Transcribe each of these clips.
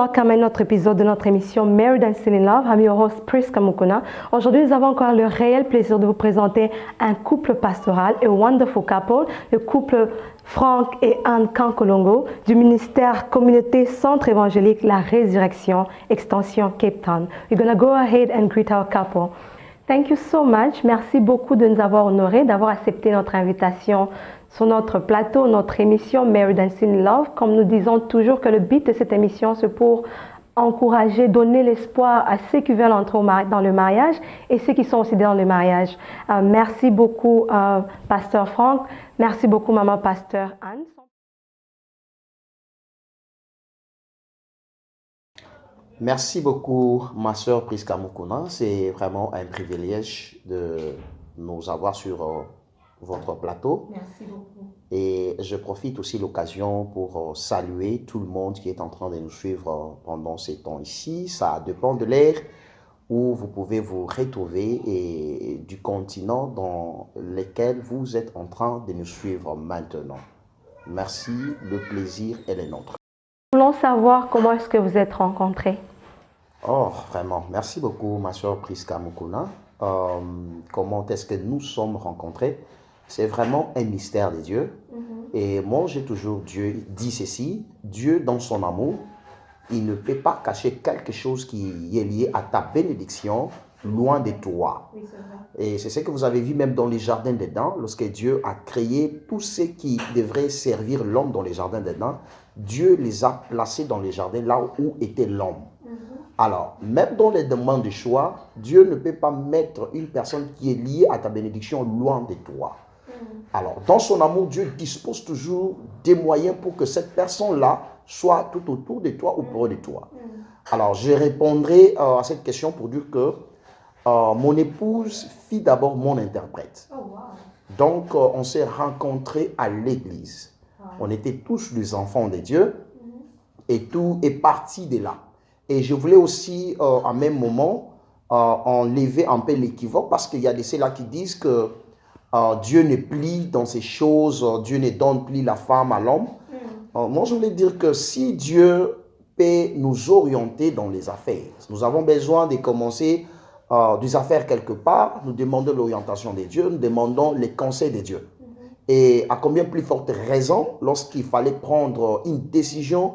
welcome à notre épisode de notre émission Married and Still in Love. I'm your host Priska Mukuna. Aujourd'hui, nous avons encore le réel plaisir de vous présenter un couple pastoral, a wonderful couple, le couple Frank et Anne Kankolongo du ministère Communauté Centre Évangélique La Résurrection, extension Cape Town. We're going to go ahead and greet our couple. Thank you so much. Merci beaucoup de nous avoir honorés, d'avoir accepté notre invitation sur notre plateau, notre émission Married and Still in Love. Comme nous disons toujours que le but de cette émission, c'est pour encourager, donner l'espoir à ceux qui veulent entrer dans le mariage et ceux qui sont aussi dans le mariage. Merci beaucoup, Pasteur Frank. Merci beaucoup, Maman Pasteur Anne. Merci beaucoup, ma sœur Priska Mukuna. C'est vraiment un privilège de nous avoir sur votre plateau. Merci beaucoup. Et je profite aussi de l'occasion pour saluer tout le monde qui est en train de nous suivre pendant ces temps ici. Ça dépend de l'ère où vous pouvez vous retrouver et du continent dans lequel vous êtes en train de nous suivre maintenant. Merci, le plaisir est le nôtre. Nous voulons savoir comment est-ce que vous êtes rencontrés. Oh, vraiment, merci beaucoup, ma soeur Priska Mukuna. Comment est-ce que nous sommes rencontrés? C'est vraiment un mystère de Dieu. Et moi, j'ai toujours dit ceci, Dieu dans son amour, il ne peut pas cacher quelque chose qui est lié à ta bénédiction loin de toi. Oui, c'est vrai. Et c'est ce que vous avez vu même dans les jardins d'Éden, lorsque Dieu a créé tout ce qui devrait servir l'homme dans les jardins d'Éden, Dieu les a placés dans les jardins là où était l'homme. Alors, même dans les demandes de choix, Dieu ne peut pas mettre une personne qui est liée à ta bénédiction loin de toi. Alors, dans son amour, Dieu dispose toujours des moyens pour que cette personne-là soit tout autour de toi ou près de toi. Alors, je répondrai à cette question pour dire que mon épouse fit d'abord mon interprète. Oh, wow. Donc, on s'est rencontrés à l'église. On était tous les enfants de Dieu et tout est parti de là. Et je voulais aussi, en même moment, enlever un peu l'équivoque parce qu'il y a de ceux-là qui disent que Dieu ne plie dans ces choses, Dieu ne donne plus la femme à l'homme. Moi, je voulais dire que si Dieu peut nous orienter dans les affaires, nous avons besoin de commencer des affaires quelque part, nous demandons l'orientation de Dieu, nous demandons les conseils de Dieu. Et à combien plus forte raison, lorsqu'il fallait prendre une décision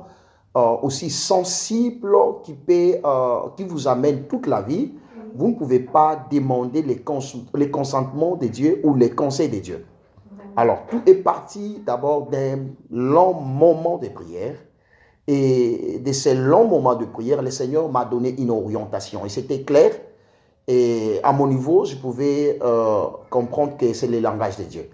aussi sensible qui vous amène toute la vie, vous ne pouvez pas demander les consentements de Dieu ou les conseils de Dieu. Alors, tout est parti d'abord d'un long moment de prière. Et de ces longs moments de prière, le Seigneur m'a donné une orientation. Et c'était clair. Et à mon niveau, je pouvais comprendre que c'est le langage de Dieu.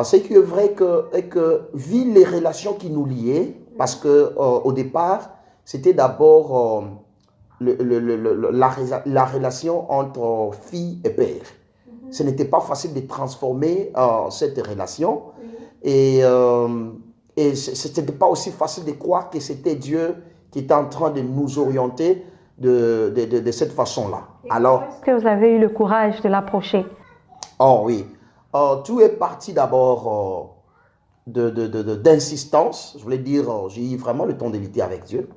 Ce qui est vrai est que, vu les relations qui nous liaient, parce qu'au départ, c'était d'abord la relation entre fille et père. Ce n'était pas facile de transformer cette relation. Et ce n'était pas aussi facile de croire que c'était Dieu qui était en train de nous orienter de cette façon-là. Alors, est-ce que vous avez eu le courage de l'approcher? Oh oui. Tout est parti d'abord d'insistance. Je voulais dire, j'ai eu vraiment le temps de lutter avec Dieu.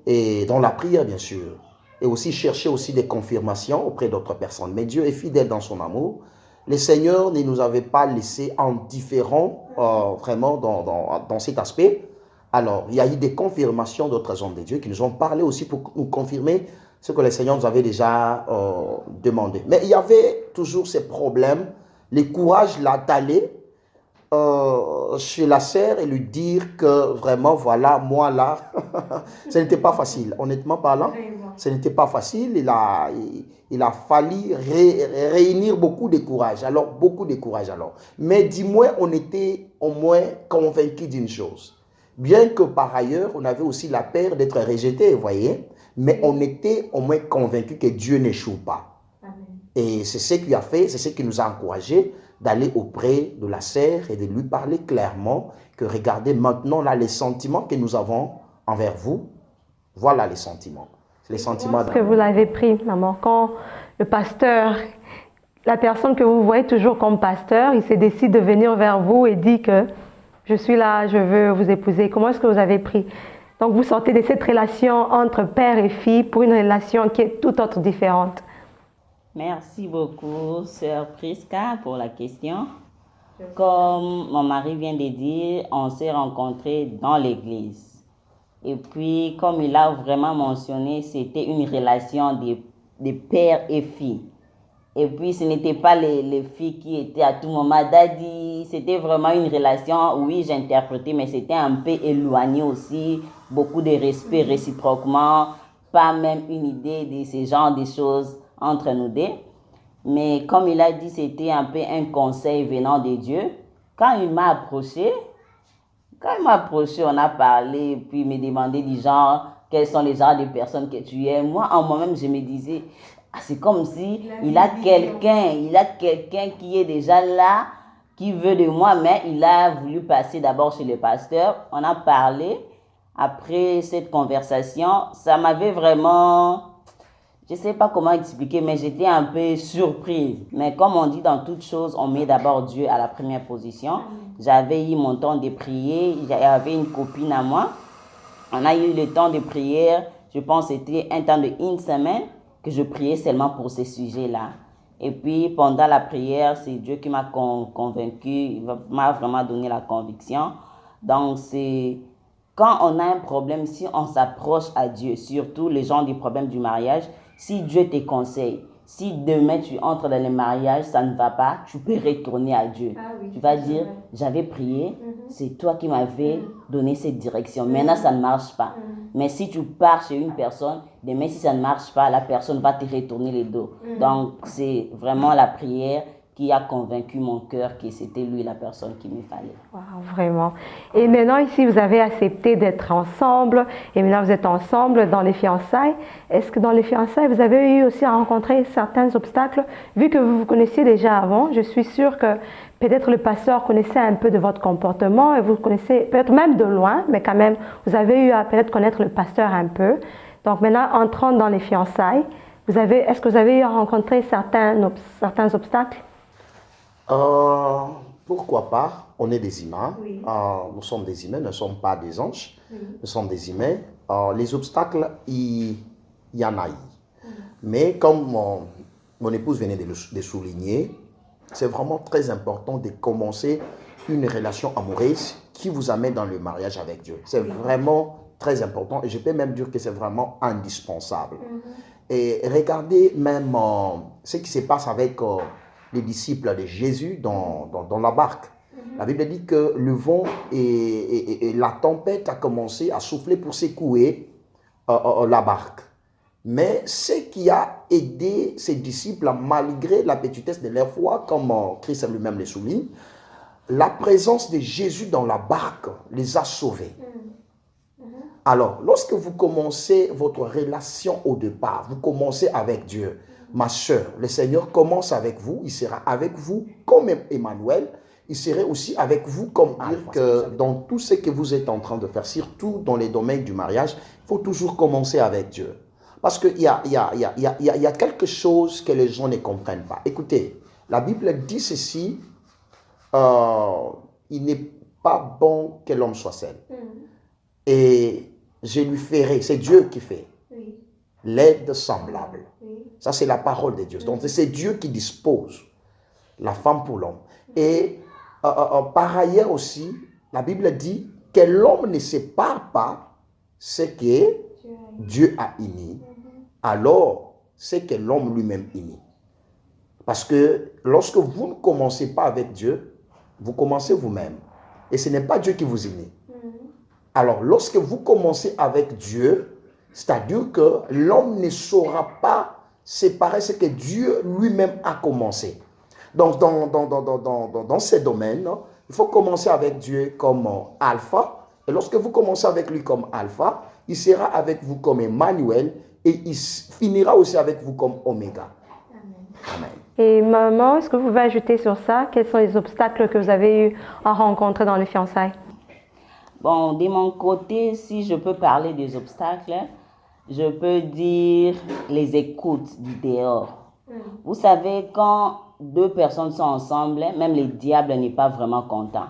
Et dans la prière, bien sûr. Et aussi chercher aussi des confirmations auprès d'autres personnes. Mais Dieu est fidèle dans son amour. Le Seigneur ne nous avait pas laissés indifférents vraiment dans cet aspect. Alors, il y a eu des confirmations d'autres hommes de Dieu qui nous ont parlé aussi pour nous confirmer ce que le Seigneur nous avait déjà demandé. Mais il y avait toujours ces problèmes. Le courage l'a d'aller chez la sœur et lui dire que vraiment, voilà, moi là, ce n'était pas facile. Honnêtement parlant, ce n'était pas facile. Il a fallu réunir beaucoup de courage. Alors, beaucoup de courage alors. Mais dis-moi, on était au moins convaincus d'une chose. Bien que par ailleurs, on avait aussi la peur d'être rejeté, vous voyez. Mais on était au moins convaincus que Dieu n'échoue pas. Amen. Et c'est ce qu'il a fait, c'est ce qui nous a encouragés d'aller auprès de la sœur et de lui parler clairement que regardez maintenant là les sentiments que nous avons envers vous. Voilà les sentiments. Les sentiments que vous l'avez pris, maman. Quand le pasteur, la personne que vous voyez toujours comme pasteur, il se décide de venir vers vous et dit que je suis là, je veux vous épouser. Comment est-ce que vous avez pris Donc, vous sortez de cette relation entre père et fille pour une relation qui est tout autre différente. Merci beaucoup, Sœur Priska, pour la question. Comme mon mari vient de dire, on s'est rencontrés dans l'église. Et puis, comme il a vraiment mentionné, c'était une relation de père et fille. Et puis, ce n'était pas les filles qui étaient à tout moment daddy. C'était vraiment une relation, oui, j'ai interprété, mais c'était un peu éloigné aussi. Beaucoup de respect réciproquement. Pas même une idée de ce genre de choses entre nous deux. Mais comme il a dit, c'était un peu un conseil venant de Dieu. Quand il m'a approché, on a parlé, puis il me demandait du genre, quels sont les genres de personnes que tu es. Moi, en moi-même, je me disais, c'est comme si il a quelqu'un qui est déjà là, qui veut de moi, mais il a voulu passer d'abord chez le pasteur. On a parlé. Après cette conversation, ça m'avait vraiment, je ne sais pas comment expliquer, mais j'étais un peu surprise. Mais comme on dit dans toute chose, on met d'abord Dieu à la première position. J'avais eu mon temps de prier. J'avais une copine à moi. On a eu le temps de prière. Je pense que c'était un temps de une semaine que je priais seulement pour ces sujets-là. Et puis, pendant la prière, c'est Dieu qui m'a convaincu. Il m'a vraiment donné la conviction. Donc, c'est quand on a un problème, si on s'approche à Dieu, surtout les gens du problème du mariage, si Dieu te conseille, si demain tu entres dans le mariage, ça ne va pas, tu peux retourner à Dieu. Tu vas dire, j'avais prié, c'est toi qui m'avais donné cette direction. Maintenant, ça ne marche pas. Mais si tu pars chez une personne, demain, si ça ne marche pas, la personne va te retourner le dos. Donc, c'est vraiment la prière qui a convaincu mon cœur que c'était lui la personne qu'il me fallait. Wow, vraiment. Et maintenant, ici, vous avez accepté d'être ensemble et maintenant, vous êtes ensemble dans les fiançailles. Est-ce que dans les fiançailles, vous avez eu aussi à rencontrer certains obstacles? Vu que vous vous connaissiez déjà avant, je suis sûre que peut-être le pasteur connaissait un peu de votre comportement et vous connaissez peut-être même de loin, mais quand même, vous avez eu à peut-être connaître le pasteur un peu. Donc maintenant, entrant dans les fiançailles, est-ce que vous avez eu à rencontrer certains obstacles? Pourquoi pas? On est des humains. Oui. Nous sommes des humains, nous ne sommes pas des anges. Oui. Nous sommes des humains. Les obstacles, il y en a eu. Mais comme mon épouse venait de souligner, c'est vraiment très important de commencer une relation amoureuse qui vous amène dans le mariage avec Dieu. C'est vraiment très important et je peux même dire que c'est vraiment indispensable. Et regardez même ce qui se passe avec les disciples de Jésus dans la barque. La Bible dit que le vent et la tempête a commencé à souffler pour secouer la barque. Mais ce qui a aidé ces disciples, malgré la petitesse de leur foi, comme Christ lui-même le souligne, la présence de Jésus dans la barque les a sauvés. Alors, lorsque vous commencez votre relation au départ, vous commencez avec Dieu. Ma soeur, le Seigneur commence avec vous, il sera avec vous comme Emmanuel, il serait aussi avec vous comme dire que dans tout ce que vous êtes en train de faire, surtout dans les domaines du mariage, il faut toujours commencer avec Dieu. Parce qu'il y a quelque chose que les gens ne comprennent pas. Écoutez, la Bible dit ceci, il n'est pas bon que l'homme soit seul. Et je lui ferai, c'est Dieu qui fait, l'aide semblable. Ça, c'est la parole de Dieu. Donc, c'est Dieu qui dispose la femme pour l'homme. Et par ailleurs aussi, la Bible dit que l'homme ne sépare pas ce que Dieu a uni. Alors, c'est que l'homme lui-même unit. Parce que lorsque vous ne commencez pas avec Dieu, vous commencez vous-même. Et ce n'est pas Dieu qui vous unit. Alors, lorsque vous commencez avec Dieu, c'est-à-dire que l'homme ne saura pas séparer ce que Dieu lui-même a commencé. Donc, dans ces domaines, il faut commencer avec Dieu comme alpha. Et lorsque vous commencez avec lui comme alpha, il sera avec vous comme Emmanuel et il finira aussi avec vous comme oméga. Amen. Et maman, est-ce que vous pouvez ajouter sur ça? Quels sont les obstacles que vous avez eu à rencontrer dans les fiançailles? Bon, de mon côté, si je peux parler des obstacles, je peux dire les écoutes du dehors. Vous savez, quand deux personnes sont ensemble, même le diable n'est pas vraiment content.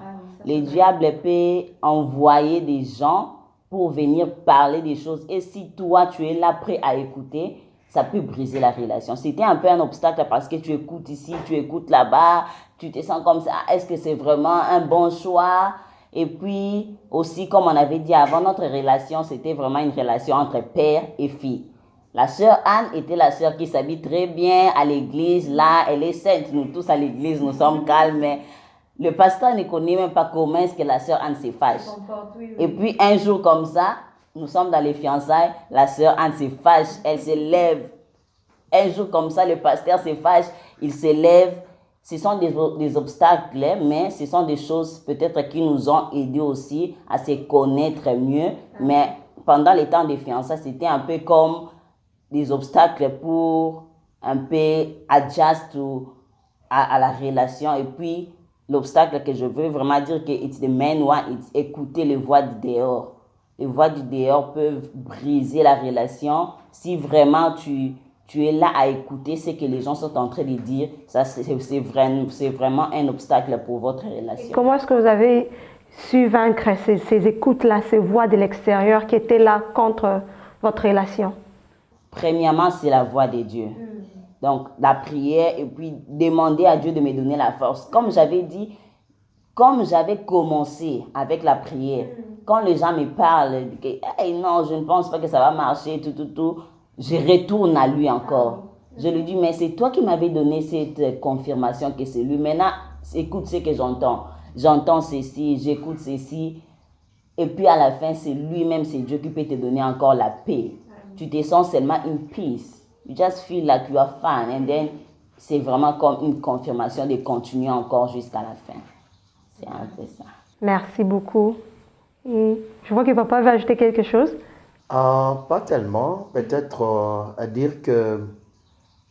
Le diable peut envoyer des gens pour venir parler des choses. Et si toi, tu es là prêt à écouter, ça peut briser la relation. C'était un peu un obstacle parce que tu écoutes ici, tu écoutes là-bas, tu te sens comme ça. Est-ce que c'est vraiment un bon choix? Et puis aussi, comme on avait dit avant, notre relation, c'était vraiment une relation entre père et fille. La sœur Anne était la sœur qui s'habille très bien à l'église. Là, elle est sainte. Nous tous à l'église, nous sommes calmes. Mais le pasteur ne connaît même pas comment est-ce que la sœur Anne se fâche. Et puis un jour comme ça, nous sommes dans les fiançailles, la sœur Anne se fâche, elle se lève. Un jour comme ça, le pasteur se fâche, il se lève. Ce sont des obstacles, mais ce sont des choses peut-être qui nous ont aidés aussi à se connaître mieux. Mais pendant les temps des fiançailles, c'était un peu comme des obstacles pour un peu adjust à la relation. Et puis, l'obstacle que je veux vraiment dire que it's the main one, it's écouter les voix du dehors. Les voix du dehors peuvent briser la relation si vraiment tu es là à écouter ce que les gens sont en train de dire. Ça, c'est vraiment un obstacle pour votre relation. Comment est-ce que vous avez su vaincre ces écoutes-là, ces voix de l'extérieur qui étaient là contre votre relation? Premièrement, c'est la voix de Dieu. Donc, la prière et puis demander à Dieu de me donner la force. Comme j'avais dit, comme j'avais commencé avec la prière, quand les gens me parlent, que hey, non, je ne pense pas que ça va marcher, tout, je retourne à lui encore. Je lui dis, mais c'est toi qui m'avais donné cette confirmation que c'est lui. Maintenant, écoute ce que j'entends. J'entends ceci, j'écoute ceci. Et puis à la fin, c'est lui-même, c'est Dieu qui peut te donner encore la paix. Tu te sens seulement in peace. You just feel like you are fine. And then, c'est vraiment comme une confirmation de continuer encore jusqu'à la fin. C'est un peu ça. Merci beaucoup. Et je vois que papa va ajouter quelque chose. Pas tellement. Peut-être à dire que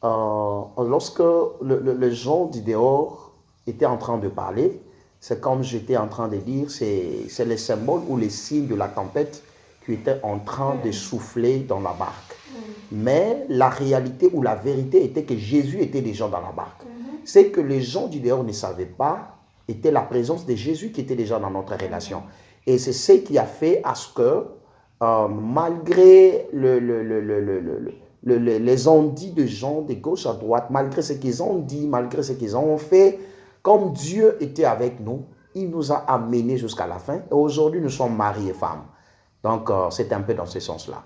lorsque les gens du dehors étaient en train de parler, c'est comme j'étais en train de dire, c'est les symboles ou les signes de la tempête qui étaient en train de souffler dans la barque. Mais la réalité ou la vérité était que Jésus était déjà dans la barque. C'est que les gens du dehors ne savaient pas, était la présence de Jésus qui était déjà dans notre relation. Et c'est ce qui a fait à ce que, malgré les ondits de gens de gauche à droite, malgré ce qu'ils ont dit, malgré ce qu'ils ont fait, comme Dieu était avec nous, il nous a amenés jusqu'à la fin. Et aujourd'hui, nous sommes maris et femmes. Donc, c'est un peu dans ce sens-là.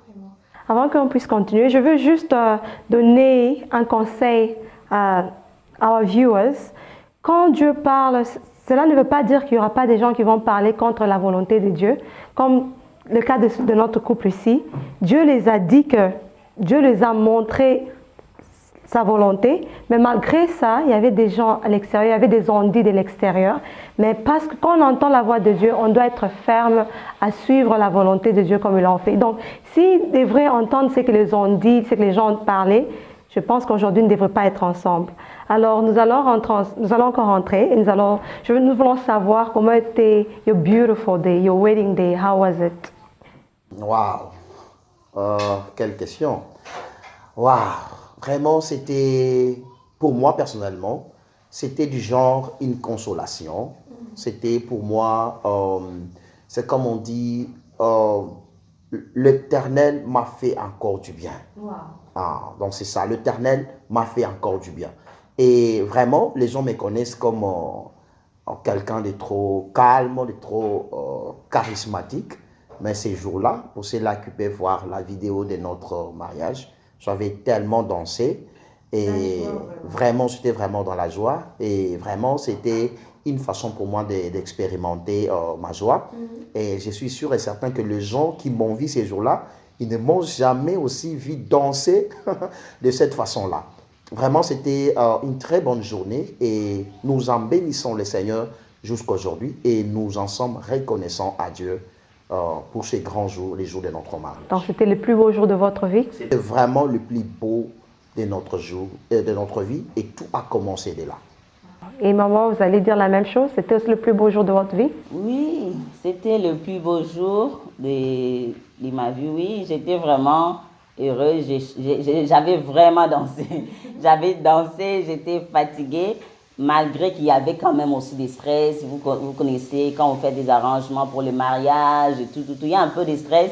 Avant qu'on puisse continuer, je veux juste donner un conseil à our viewers. Quand Dieu parle, cela ne veut pas dire qu'il n'y aura pas des gens qui vont parler contre la volonté de Dieu. Comme le cas de notre couple ici, Dieu les a dit que Dieu les a montré sa volonté, mais malgré ça, il y avait des gens à l'extérieur, il y avait des ondits de l'extérieur. Mais parce que quand on entend la voix de Dieu, on doit être ferme à suivre la volonté de Dieu comme il l'a fait. Donc, s'ils devraient entendre ce que les ondits, ce que les gens ont parlé, je pense qu'aujourd'hui, ils ne devraient pas être ensemble. Alors, nous allons encore rentrer et nous voulons savoir comment était your beautiful day, your wedding day. How was it? Wow! Quelle question! Wow! Vraiment, c'était, pour moi personnellement, c'était du genre une consolation. C'était pour moi, c'est comme on dit, l'Éternel m'a fait encore du bien. Wow. Donc c'est ça, l'Éternel m'a fait encore du bien. Et vraiment, les gens me connaissent comme quelqu'un de trop calme, de trop charismatique. Mais ces jours-là, pour ceux-là qui peuvent voir la vidéo de notre mariage, j'avais tellement dansé et vraiment, j'étais vraiment dans la joie. Et vraiment, c'était une façon pour moi d'expérimenter ma joie. Et je suis sûr et certain que les gens qui m'ont vu ces jours-là, ils ne m'ont jamais aussi vu danser de cette façon-là. Vraiment, c'était une très bonne journée et nous en bénissons le Seigneur jusqu'à aujourd'hui et nous en sommes reconnaissants à Dieu pour ces grands jours, les jours de notre mariage. Donc, c'était le plus beau jour de votre vie? C'était vraiment le plus beau de notre vie et tout a commencé de là. Et maman, vous allez dire la même chose? C'était aussi le plus beau jour de votre vie? Oui, c'était le plus beau jour de ma vie, oui. J'étais vraiment heureuse, j'avais vraiment dansé. J'avais dansé, j'étais fatiguée. malgré qu'il y avait quand même aussi des stress, vous connaissez, quand on fait des arrangements pour le mariage et tout, il y a un peu de stress.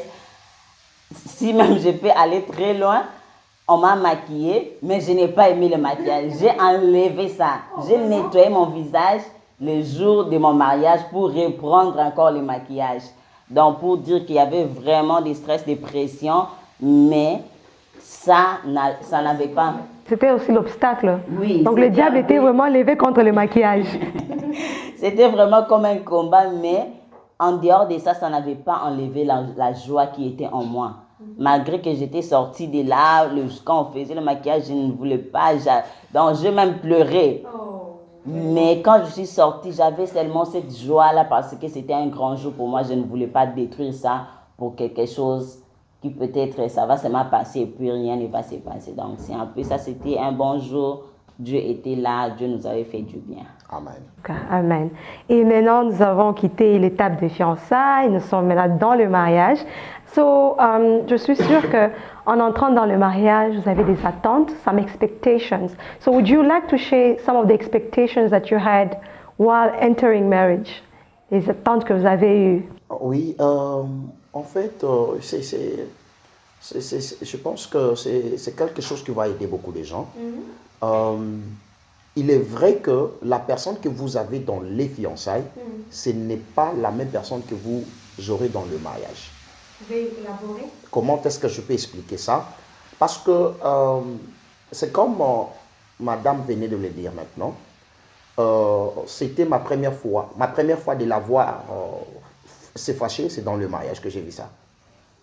Si même je peux aller très loin, on m'a maquillée, mais je n'ai pas aimé le maquillage. J'ai enlevé ça. J'ai nettoyé mon visage le jour de mon mariage pour reprendre encore le maquillage. Donc, pour dire qu'il y avait vraiment des stress, des pressions, mais ça n'avait pas... C'était aussi l'obstacle. Oui. Donc le diable était vraiment levé contre le maquillage. C'était vraiment comme un combat, mais en dehors de ça, ça n'avait pas enlevé la joie qui était en moi. Malgré que j'étais sortie de là, quand on faisait le maquillage, je ne voulais pas. Donc, j'ai même pleuré. Mais quand je suis sortie, j'avais seulement cette joie-là parce que c'était un grand jour pour moi. Je ne voulais pas détruire ça pour quelque chose qui peut-être ça va seulement passer et puis rien ne va se passer. Donc, c'est un peu ça. C'était un bon jour. Dieu était là. Dieu nous avait fait du bien. Amen. Amen. Et maintenant, nous avons quitté l'étape de fiançailles. Nous sommes maintenant dans le mariage. Je suis sûre qu'en entrant dans le mariage, vous avez des attentes, some expectations. So would you like to share some of the expectations that you had while entering marriage? Les attentes que vous avez eues. Oui, en fait, je pense que c'est quelque chose qui va aider beaucoup de gens. Il est vrai que la personne que vous avez dans les fiançailles, ce n'est pas la même personne que vous aurez dans le mariage. Vous pouvez élaborer? Comment est-ce que je peux expliquer ça? Parce que c'est comme madame venait de le dire maintenant. C'était ma première fois. Ma première fois de la voir s'est fâchée, c'est dans le mariage que j'ai vu ça.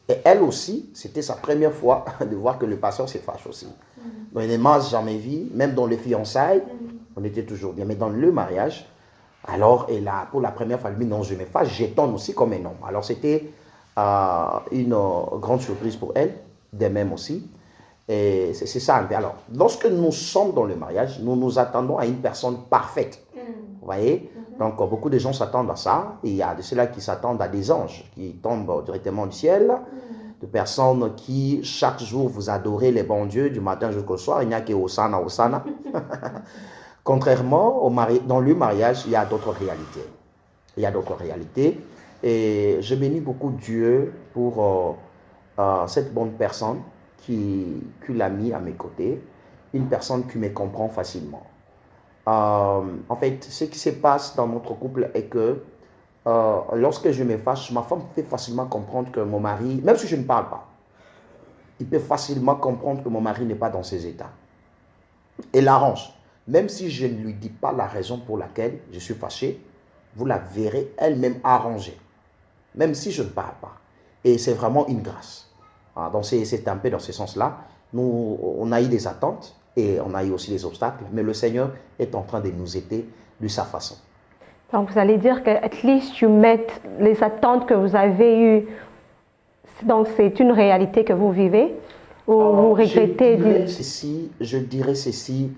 Et elle aussi, c'était sa première fois de voir que le pasteur se fâche aussi. Donc, il ne m'a jamais vu, même dans les fiançailles, on était toujours bien. Mais dans le mariage, alors, pour la première fois, elle dit non, je me fâche, j'étonne aussi comme un homme. Alors, c'était une grande surprise pour elle, de même aussi. Et c'est ça un peu. Alors, lorsque nous sommes dans le mariage, nous nous attendons à une personne parfaite. Vous voyez? Donc, beaucoup de gens s'attendent à ça. Et il y a de ceux-là qui s'attendent à des anges qui tombent directement du ciel. De personnes qui, chaque jour, vous adorez les bons dieux du matin jusqu'au soir. Il n'y a que Hosanna, Hosanna. Contrairement dans le mariage, il y a d'autres réalités. Il y a d'autres réalités. Et je bénis beaucoup Dieu pour cette bonne personne qui l'a mis à mes côtés. Une personne qui me comprend facilement. En fait, ce qui se passe dans notre couple est que lorsque je me fâche, ma femme peut facilement comprendre que mon mari, même si je ne parle pas, il peut facilement comprendre que mon mari n'est pas dans ses états. Et l'arrange. Même si je ne lui dis pas la raison pour laquelle je suis fâché, vous la verrez elle-même arrangée. Même si je ne parle pas. Et c'est vraiment une grâce. Donc c'est un peu dans ce sens-là. Nous, on a eu des attentes et on a eu aussi des obstacles, mais le Seigneur est en train de nous aider de sa façon. Donc vous allez dire que at least you met les attentes que vous avez eues. Donc c'est une réalité que vous vivez ou vous regrettez? Je dirais ceci,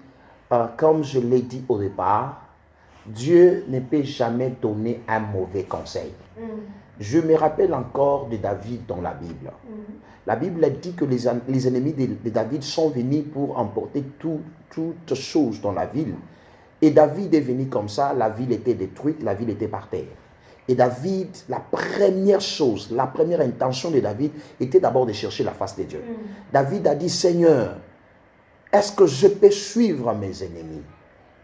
comme je l'ai dit au départ, Dieu ne peut jamais donner un mauvais conseil. Je me rappelle encore de David dans la Bible. La Bible dit que les ennemis de David sont venus pour emporter toutes choses dans la ville. Et David est venu comme ça, la ville était détruite, la ville était par terre. Et David, la première chose, la première intention de David était d'abord de chercher la face de Dieu. David a dit, Seigneur, est-ce que je peux suivre mes ennemis?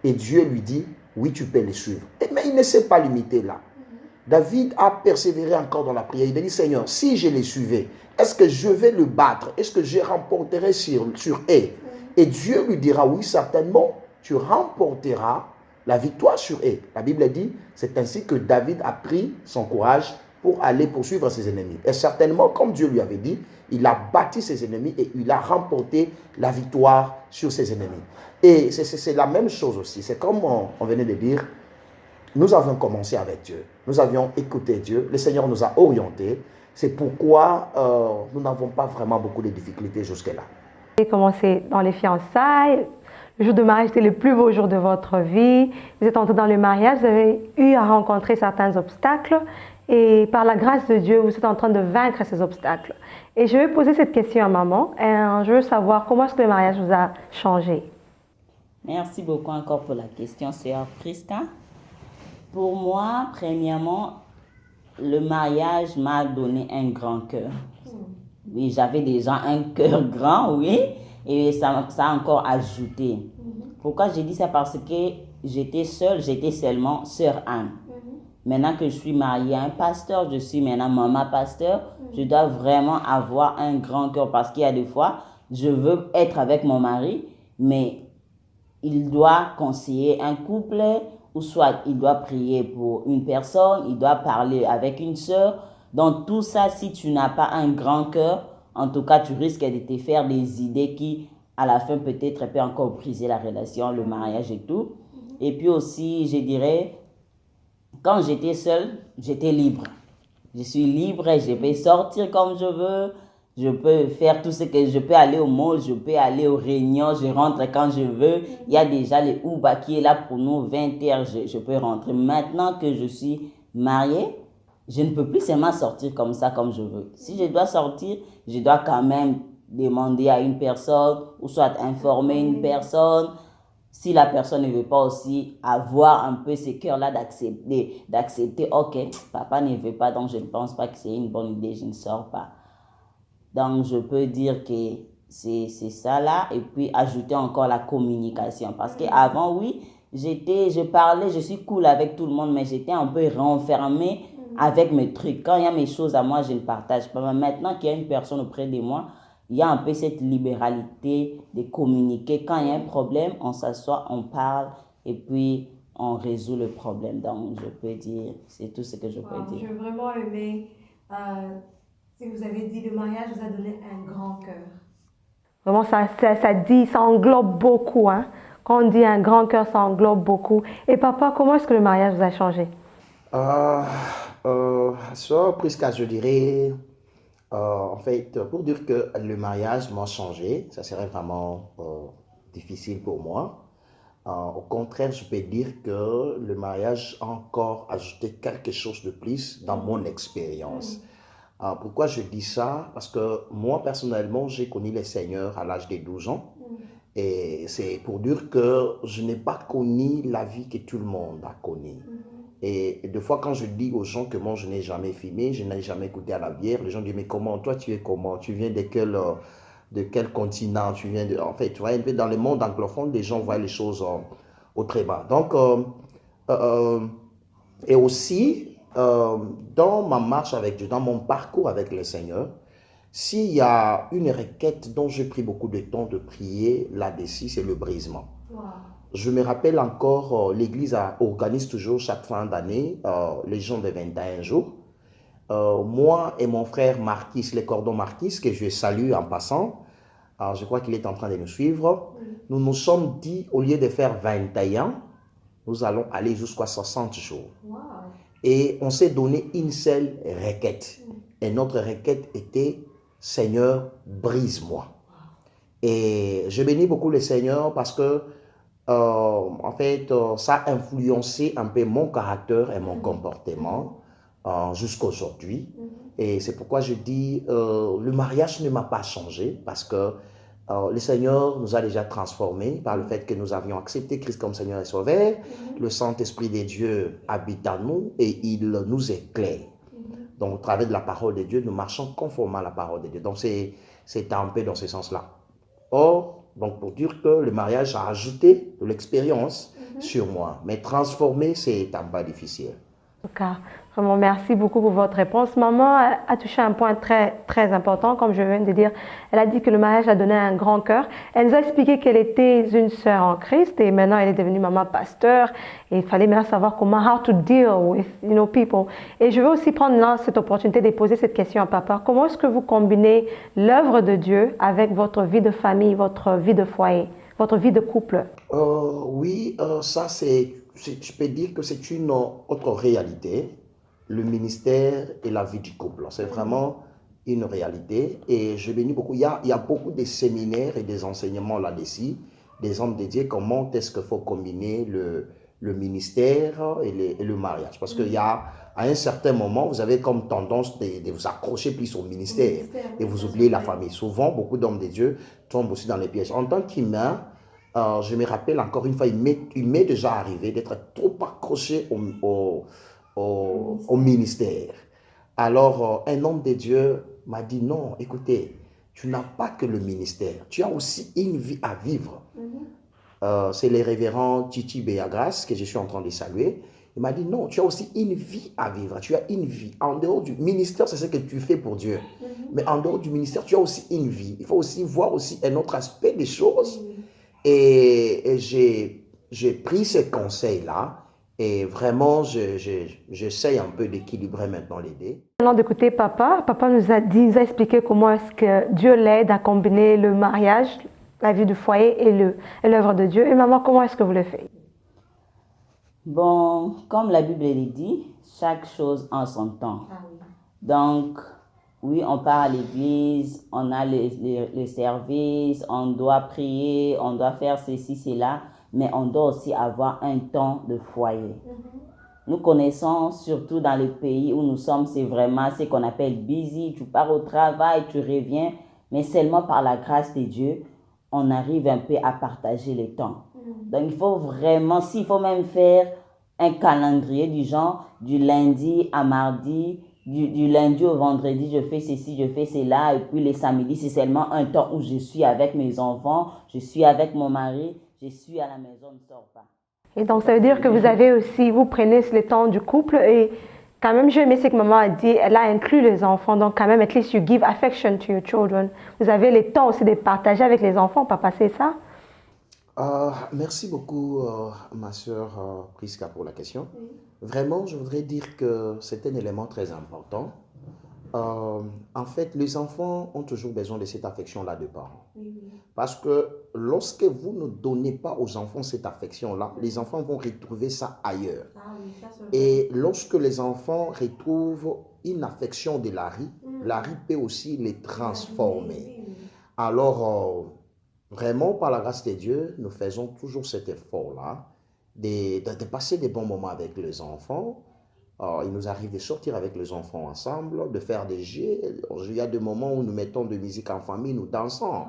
Et Dieu lui dit, oui, tu peux les suivre. Mais il ne s'est pas limité là. David a persévéré encore dans la prière. Il a dit, Seigneur, si je les suivais, est-ce que je vais le battre? Est-ce que je remporterai sur eux? Et Dieu lui dira, oui, certainement, tu remporteras la victoire sur eux. La Bible dit, c'est ainsi que David a pris son courage pour aller poursuivre ses ennemis. Et certainement, comme Dieu lui avait dit, il a battu ses ennemis et il a remporté la victoire sur ses ennemis. Et c'est la même chose aussi. C'est comme on venait de dire, nous avions commencé avec Dieu. Nous avions écouté Dieu. Le Seigneur nous a orientés. C'est pourquoi nous n'avons pas vraiment beaucoup de difficultés jusque-là. Vous avez commencé dans les fiançailles. Le jour de mariage était le plus beau jour de votre vie. Vous êtes entré dans le mariage. Vous avez eu à rencontrer certains obstacles. Et par la grâce de Dieu, vous êtes en train de vaincre ces obstacles. Et je vais poser cette question à maman. Et je veux savoir comment est-ce que le mariage vous a changé. Merci beaucoup encore pour la question, sœur Priska. Pour moi, premièrement, le mariage m'a donné un grand cœur. Oui, j'avais déjà un cœur grand, oui, et ça a encore ajouté. Pourquoi j'ai dit ça? Parce que j'étais seule, j'étais seulement sœur Anne. Maintenant que je suis mariée à un pasteur, je suis maintenant maman pasteur, je dois vraiment avoir un grand cœur parce qu'il y a des fois, je veux être avec mon mari, mais il doit conseiller un couple ou soit il doit prier pour une personne, il doit parler avec une sœur. Donc tout ça, si tu n'as pas un grand cœur, en tout cas, tu risques de te faire des idées qui, à la fin, peut-être peut encore briser la relation, le mariage et tout. Et puis aussi, je dirais, quand j'étais seule, j'étais libre. Je suis libre et je peux sortir comme je veux. Je peux faire tout ce que je peux aller au mall, je peux aller aux réunions, je rentre quand je veux. Il y a déjà le Uber qui est là pour nous, 20 heures, je peux rentrer. Maintenant que je suis mariée, je ne peux plus seulement sortir comme ça, comme je veux. Si je dois sortir, je dois quand même demander à une personne ou soit informer une personne. Si la personne ne veut pas aussi avoir un peu ce cœur-là d'accepter, ok, papa ne veut pas, donc je ne pense pas que c'est une bonne idée, je ne sors pas. Donc, je peux dire que c'est ça là. Et puis, ajouter encore la communication. Parce qu'avant, oui, je parlais, je suis cool avec tout le monde, mais j'étais un peu renfermée avec mes trucs. Quand il y a mes choses à moi, je ne partage pas. Mais maintenant qu'il y a une personne auprès de moi, il y a un peu cette libéralité de communiquer. Quand il y a un problème, on s'assoit, on parle et puis on résout le problème. Donc, je peux dire, c'est tout ce que je peux dire. J'ai vraiment aimé ce que vous avez dit, le mariage vous a donné un grand cœur. Vraiment, ça englobe beaucoup. Hein? Quand on dit un grand cœur, ça englobe beaucoup. Et papa, comment est-ce que le mariage vous a changé? Ça, Prisca, je dirais, en fait, pour dire que le mariage m'a changé, ça serait vraiment difficile pour moi. Au contraire, je peux dire que le mariage a encore ajouté quelque chose de plus dans mon expérience. Pourquoi je dis ça? Parce que moi, personnellement, j'ai connu le Seigneur à l'âge de 12 ans. Et c'est pour dire que je n'ai pas connu la vie que tout le monde a connue. Et des fois, quand je dis aux gens que moi, je n'ai jamais fumé, je n'ai jamais goûté à la bière, les gens disent, mais comment, toi, tu es comment? Tu viens de quel continent? Tu viens de... En fait, tu vois, un peu dans le monde anglophone, les gens voient les choses au très bas. Donc, et aussi, dans ma marche avec Dieu, dans mon parcours avec le Seigneur, s'il y a une requête dont j'ai pris beaucoup de temps de prier là-dessus, c'est le brisement. Wow. Je me rappelle encore, l'Église organise toujours chaque fin d'année les jeûnes de 21 jours. Moi et mon frère Marquis, le cordon Marquis, que je salue en passant, je crois qu'il est en train de nous suivre, nous nous sommes dit, au lieu de faire 21, nous allons aller jusqu'à 60 jours. Wow. Et on s'est donné une seule requête. Et notre requête était, Seigneur, brise-moi. Et je bénis beaucoup le Seigneur parce que, en fait, ça a influencé un peu mon caractère et mon comportement jusqu'à aujourd'hui. Et c'est pourquoi je dis, le mariage ne m'a pas changé parce que le Seigneur nous a déjà transformés par le fait que nous avions accepté Christ comme Seigneur et Sauveur. Le Saint-Esprit de Dieu habite en nous et il nous éclaire. Donc, au travers de la parole de Dieu, nous marchons conformément à la parole de Dieu. Donc, c'est un peu dans ce sens-là. Or, donc pour dire que le mariage a ajouté de l'expérience sur moi. Mais transformer, c'est un peu difficile. En tout cas, vraiment, merci beaucoup pour votre réponse. Maman a touché un point très, très important, comme je viens de dire. Elle a dit que le mariage a donné un grand cœur. Elle nous a expliqué qu'elle était une sœur en Christ et maintenant elle est devenue maman pasteur. Et il fallait maintenant savoir comment, how to deal with, people. Et je veux aussi prendre là cette opportunité de poser cette question à papa. Comment est-ce que vous combinez l'œuvre de Dieu avec votre vie de famille, votre vie de foyer, votre vie de couple? Oui, ça je peux dire que c'est une autre réalité, le ministère et la vie du couple. C'est vraiment une réalité et je bénis beaucoup. Il y a beaucoup de séminaires et des enseignements là-dessus, des hommes dédiés, comment est-ce qu'il faut combiner le ministère et le mariage. Parce qu'il y a, à un certain moment, vous avez comme tendance de vous accrocher plus au ministère et vous oubliez la famille. Souvent, beaucoup d'hommes de Dieu tombent aussi dans les pièges. En tant qu'humain, je me rappelle encore une fois, il m'est déjà arrivé d'être trop accroché au ministère. Alors, un homme de Dieu m'a dit, non, écoutez, tu n'as pas que le ministère, tu as aussi une vie à vivre. C'est le révérend Titi Béagras que je suis en train de saluer. Il m'a dit, non, tu as aussi une vie à vivre. Tu as une vie. En dehors du ministère, c'est ce que tu fais pour Dieu. Mais en dehors du ministère, tu as aussi une vie. Il faut aussi voir aussi un autre aspect des choses. Et j'ai pris ces conseils-là. Et vraiment, j'essaye un peu d'équilibrer maintenant les deux. Maintenant d'écouter papa, papa nous a expliqué comment est-ce que Dieu l'aide à combiner le mariage, la vie du foyer et l'œuvre de Dieu. Et maman, comment est-ce que vous le faites? Bon, comme la Bible le dit, chaque chose en son temps. Donc, oui, on part à l'église, on a le service, on doit prier, on doit faire ceci, cela, mais on doit aussi avoir un temps de foyer. Nous connaissons, surtout dans le pays où nous sommes, c'est vraiment ce qu'on appelle busy. Tu pars au travail, tu reviens, mais seulement par la grâce de Dieu, on arrive un peu à partager le temps. Donc, il faut vraiment, s'il faut même faire un calendrier du genre, du lundi à mardi, du lundi au vendredi, je fais ceci, je fais cela, et puis les samedis, c'est seulement un temps où je suis avec mes enfants, je suis avec mon mari, je suis à la maison, je ne sors pas. Et donc, ça veut dire que vous prenez le temps du couple et quand même, j'ai aimé ce que maman a dit, elle a inclus les enfants, donc quand même, at least you give affection to your children. Vous avez le temps aussi de partager avec les enfants, papa, c'est ça? Merci beaucoup, ma soeur Priska, pour la question. Vraiment, je voudrais dire que c'est un élément très important. En fait, les enfants ont toujours besoin de cette affection-là de parents. Parce que lorsque vous ne donnez pas aux enfants cette affection-là, les enfants vont retrouver ça ailleurs. Et lorsque les enfants retrouvent une affection de Larry peut aussi les transformer. Alors, vraiment, par la grâce de Dieu, nous faisons toujours cet effort-là de passer des bons moments avec les enfants. Il nous arrive de sortir avec les enfants ensemble, de faire des jeux. Il y a des moments où nous mettons de musique en famille, nous dansons.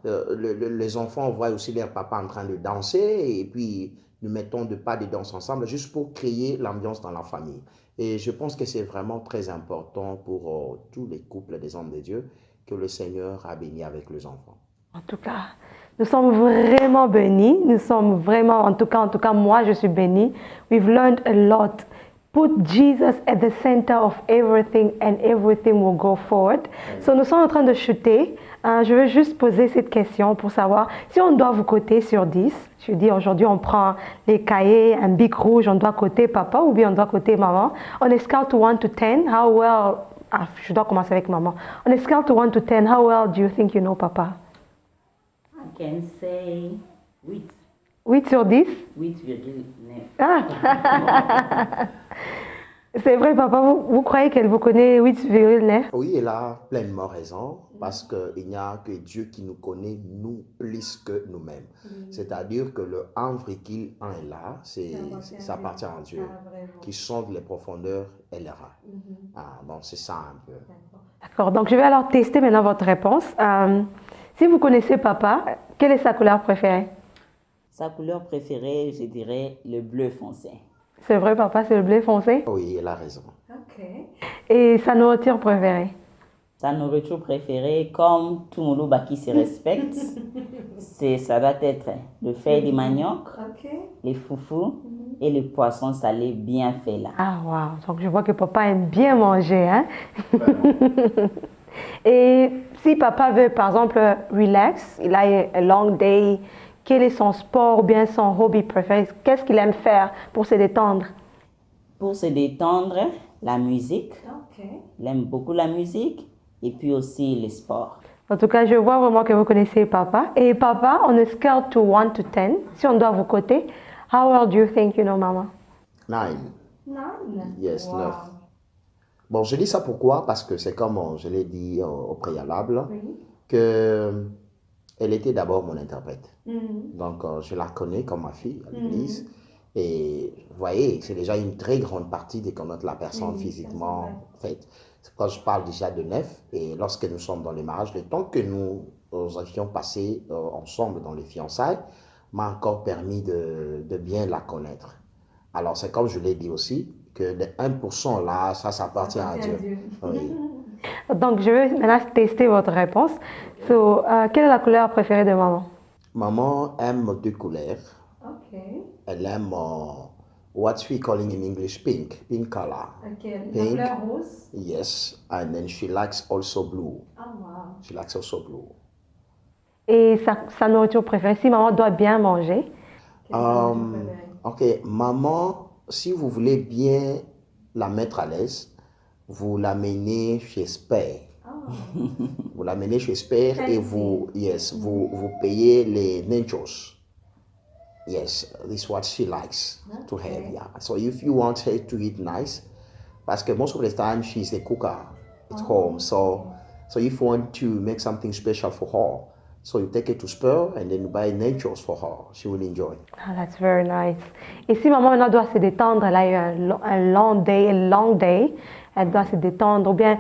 Les enfants voient aussi leur papa en train de danser et puis nous mettons de pas de danse ensemble juste pour créer l'ambiance dans la famille. Et je pense que c'est vraiment très important pour tous les couples des hommes de Dieu que le Seigneur a béni avec les enfants. En tout cas, nous sommes vraiment bénis. Nous sommes vraiment, en tout cas, moi, je suis bénie. We've learned a lot. Put Jesus at the center of everything and everything will go forward. So, nous sommes en train de chuter. Je veux juste poser cette question pour savoir si on doit vous coter sur 10. Je dis aujourd'hui, on prend les cahiers, un bic rouge, on doit coter papa ou bien on doit coter maman. On est scale to 1 to 10. How well... je dois commencer avec maman. On est scale to 1 to 10. How well do you think you know papa? I can say 8. 8 sur 10? 8,9. Ah. C'est vrai, papa, vous croyez qu'elle vous connaît 8,9? Oui, elle a pleinement raison, parce qu'il n'y a que Dieu qui nous connaît, nous, plus que nous-mêmes. C'est-à-dire que le 1,1 est là, ça appartient à Dieu, qui sonde les profondeurs et les reins. Donc, c'est ça un peu. D'accord, donc je vais alors tester maintenant votre réponse. Si vous connaissez papa, quelle est sa couleur préférée? Sa couleur préférée, je dirais le bleu foncé. C'est vrai, papa, c'est le bleu foncé? Oui, elle a raison. Ok. Et sa nourriture préférée? Sa nourriture préférée, comme tout le monde qui se respecte, ça doit être le feuille de manioc, les foufous et le poisson salé bien fait là. Ah, wow. Donc, je vois que papa aime bien manger, hein? Et si papa veut, par exemple, relax, il a un long day, quel est son sport ou bien son hobby préféré? Qu'est-ce qu'il aime faire pour se détendre? Pour se détendre, la musique. Il aime beaucoup la musique et puis aussi le sport. En tout cas, je vois vraiment que vous connaissez papa. Et papa, on a scale to 1 to 10. Si on doit vous coter, how well do you think you know mama? 9. 9? Yes, 9. Bon, je dis ça pourquoi? Parce que c'est comme je l'ai dit au préalable, que elle était d'abord mon interprète. Donc, je la connais comme ma fille à l'église. Et vous voyez, c'est déjà une très grande partie de connaître la personne physiquement. En fait, quand je parle déjà de 9, et lorsque nous sommes dans les mariages, le temps que nous avions passé ensemble dans les fiançailles, m'a encore permis de bien la connaître. Alors, c'est comme je l'ai dit aussi, que les 1% là, ça appartient à Dieu. Oui. Donc, je vais maintenant tester votre réponse. Quelle est la couleur préférée de maman? Maman aime deux couleurs. Okay. Elle aime what we calling in English pink color. Okay. Pink. La couleur rose? Yes, and then she likes also blue. Oh, wow. She likes also blue. Et sa nourriture préférée, si maman doit bien manger? Ok, maman, si vous voulez bien la mettre à l'aise, vous l'amenez chez Spare. Oh. Vous l'amenez chez Spare et vous payez les nachos. Yes, this is what she likes to have. Yeah. So if you want her to eat nice, parce que most of the time she's a cooker at home. So if you want to make something special for her, so you take it to Spur and then you buy nachos for her. She will enjoy. Oh, that's very nice. Et si maman maintenant doit se détendre, elle a eu un long day, elle doit se détendre, ou bien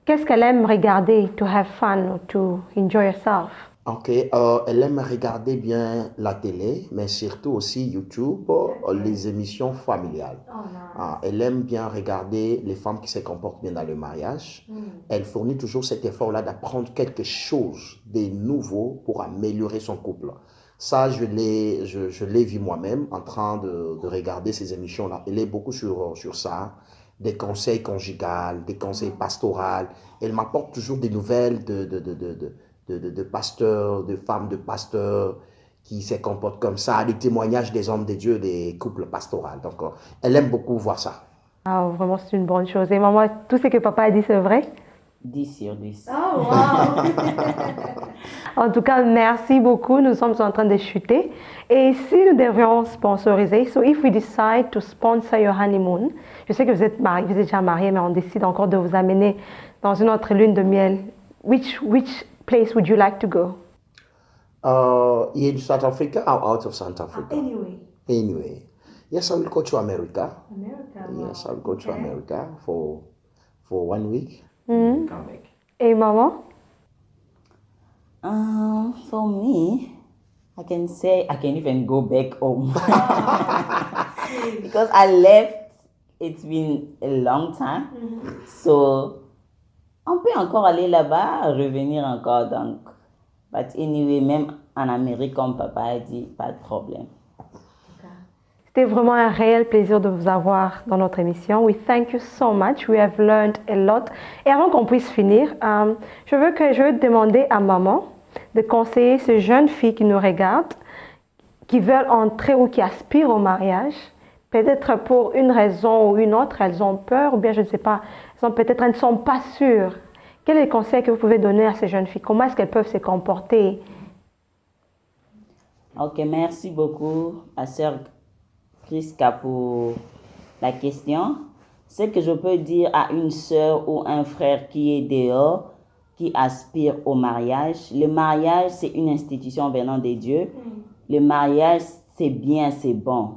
qu'est-ce qu'elle aime regarder to have fun or to enjoy herself? Ok, elle aime regarder bien la télé, mais surtout aussi YouTube, les émissions familiales. Oh, nice. Elle aime bien regarder les femmes qui se comportent bien dans le mariage. Elle fournit toujours cet effort-là d'apprendre quelque chose de nouveau pour améliorer son couple. Ça, je l'ai vu moi-même en train de regarder ces émissions-là. Elle est beaucoup sur ça, des conseils conjugaux, des conseils pastoraux. Elle m'apporte toujours des nouvelles de pasteurs, de femmes de pasteurs qui se comportent comme ça, des témoignages des hommes de Dieu, des couples pastoraux. Donc, elle aime beaucoup voir ça. Ah, vraiment, c'est une bonne chose. Et maman, tout ce que papa a dit, c'est vrai? 10 sur 10. Oh, wow! En tout cas, merci beaucoup. Nous sommes en train de chuter. Et si nous devrions sponsoriser, so if we decide to sponsor your honeymoon, je sais que vous êtes mariés, vous êtes déjà mariés, mais on décide encore de vous amener dans une autre lune de miel. Which place would you like to go? In South Africa or out of South Africa? Anyway. Yes, I will go to America. Yes, I will go to America for 1 week. Come back. Et maman? For me, I can say I can even go back home. Because I left, it's been a long time. So, on peut encore aller là-bas, revenir encore. Donc, but anyway, même en Amérique, comme papa a dit, pas de problème. C'était vraiment un réel plaisir de vous avoir dans notre émission. We thank you so much. We have learned a lot. Et avant qu'on puisse finir, je veux demander à maman de conseiller ces jeunes filles qui nous regardent, qui veulent entrer ou qui aspirent au mariage. Peut-être pour une raison ou une autre, elles ont peur ou bien je ne sais pas, elles ne sont pas sûres. Quel est le conseil que vous pouvez donner à ces jeunes filles? Comment est-ce qu'elles peuvent se comporter? Ok, merci beaucoup à sœur Priska pour la question. Ce que je peux dire à une sœur ou un frère qui est dehors, qui aspire au mariage, le mariage c'est une institution venant de Dieu. Le mariage c'est bien, c'est bon.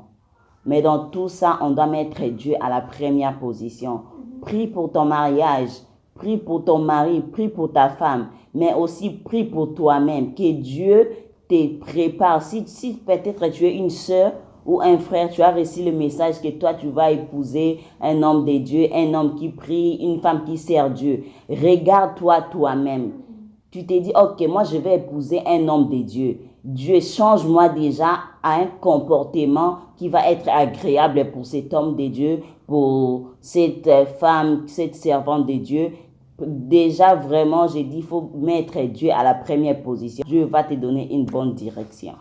Mais dans tout ça, on doit mettre Dieu à la première position. Prie pour ton mariage, prie pour ton mari, prie pour ta femme, mais aussi prie pour toi-même, que Dieu te prépare. Si peut-être tu es une sœur ou un frère, tu as reçu le message que toi, tu vas épouser un homme de Dieu, un homme qui prie, une femme qui sert Dieu. Regarde-toi toi-même. Tu t'es dit, ok, moi, je vais épouser un homme de Dieu. Dieu, change-moi déjà à un comportement qui va être agréable pour cet homme de Dieu, pour cette femme, cette servante de Dieu. Déjà, vraiment, j'ai dit, il faut mettre Dieu à la première position. Dieu va te donner une bonne direction.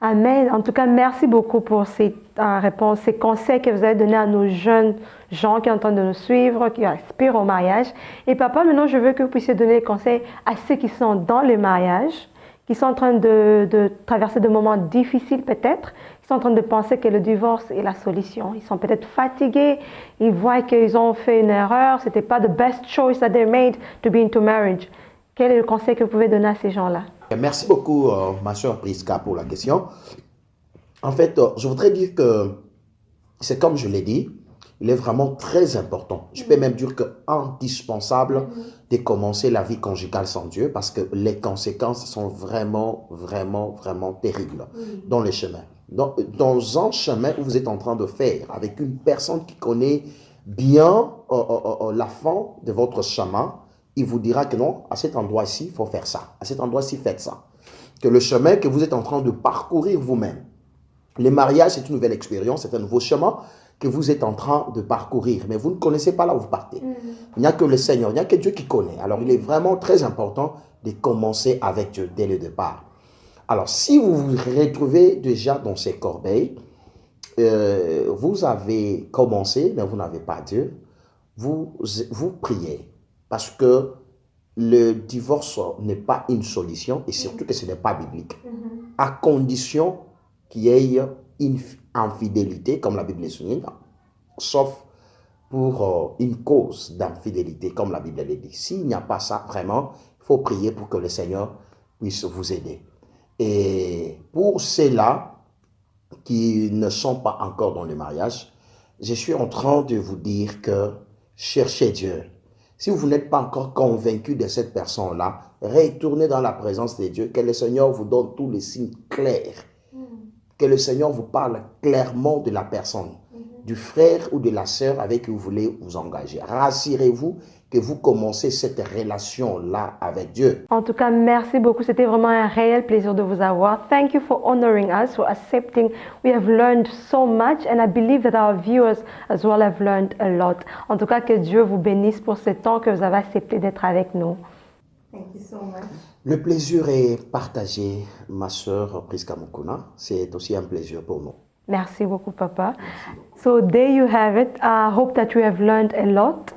Amen. En tout cas, merci beaucoup pour ces réponses, ces conseils que vous avez donnés à nos jeunes gens qui sont en train de nous suivre, qui aspirent au mariage. Et papa, maintenant, je veux que vous puissiez donner des conseils à ceux qui sont dans le mariage, qui sont en train de traverser des moments difficiles peut-être, qui sont en train de penser que le divorce est la solution. Ils sont peut-être fatigués, ils voient qu'ils ont fait une erreur, ce n'était pas the best choice that they made to be into marriage. Quel est le conseil que vous pouvez donner à ces gens-là? Merci beaucoup, ma soeur Priska, pour la question. En fait, je voudrais dire que c'est comme je l'ai dit, il est vraiment très important. Je peux même dire que indispensable de commencer la vie conjugale sans Dieu parce que les conséquences sont vraiment, vraiment, vraiment terribles dans le chemin. Dans un chemin où vous êtes en train de faire avec une personne qui connaît bien la fin de votre chemin, il vous dira que non, à cet endroit-ci, il faut faire ça. À cet endroit-ci, faites ça. Que le chemin que vous êtes en train de parcourir vous-même. Le mariage, c'est une nouvelle expérience, c'est un nouveau chemin que vous êtes en train de parcourir. Mais vous ne connaissez pas là où vous partez. Il n'y a que le Seigneur, il n'y a que Dieu qui connaît. Alors, il est vraiment très important de commencer avec Dieu dès le départ. Alors, si vous vous retrouvez déjà dans ces corbeilles, vous avez commencé, mais vous n'avez pas Dieu, vous priez. Parce que le divorce n'est pas une solution et surtout que ce n'est pas biblique. À condition qu'il y ait une infidélité, comme la Bible le souligne, sauf pour une cause d'infidélité, comme la Bible le dit. S'il n'y a pas ça, vraiment, il faut prier pour que le Seigneur puisse vous aider. Et pour ceux-là qui ne sont pas encore dans le mariage, je suis en train de vous dire que cherchez Dieu. Si vous n'êtes pas encore convaincu de cette personne-là, retournez dans la présence de Dieu, que le Seigneur vous donne tous les signes clairs, que le Seigneur vous parle clairement de la personne, du frère ou de la sœur avec qui vous voulez vous engager. Rassurez-vous que vous commencez cette relation-là avec Dieu. En tout cas, merci beaucoup. C'était vraiment un réel plaisir de vous avoir. Thank you for honoring us, for accepting. We have learned so much and I believe that our viewers as well have learned a lot. En tout cas, que Dieu vous bénisse pour ce temps que vous avez accepté d'être avec nous. Thank you so much. Le plaisir est partagé, ma sœur Priska Mukuna. C'est aussi un plaisir pour nous. Merci beaucoup, Papa. So there you have it. I hope that you have learned a lot.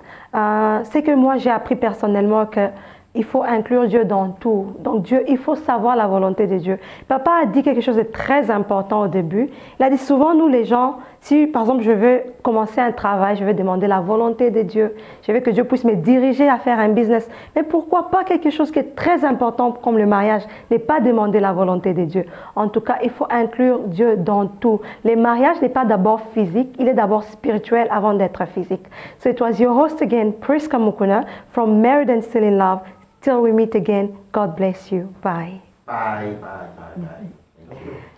C'est que moi, j'ai appris personnellement qu'il faut inclure Dieu dans tout. Donc Dieu, il faut savoir la volonté de Dieu. Papa a dit quelque chose de très important au début. Il a dit souvent, nous les gens, si par exemple je veux commencer un travail, je veux demander la volonté de Dieu, je veux que Dieu puisse me diriger à faire un business. Mais pourquoi pas quelque chose qui est très important comme le mariage, n'est pas demander la volonté de Dieu. En tout cas, il faut inclure Dieu dans tout. Le mariage n'est pas d'abord physique, il est d'abord spirituel avant d'être physique. So it was your host again, Priska Mukuna, from Married and Still in Love. Till we meet again, God bless you. Bye. Bye, bye, bye, bye. Thank you.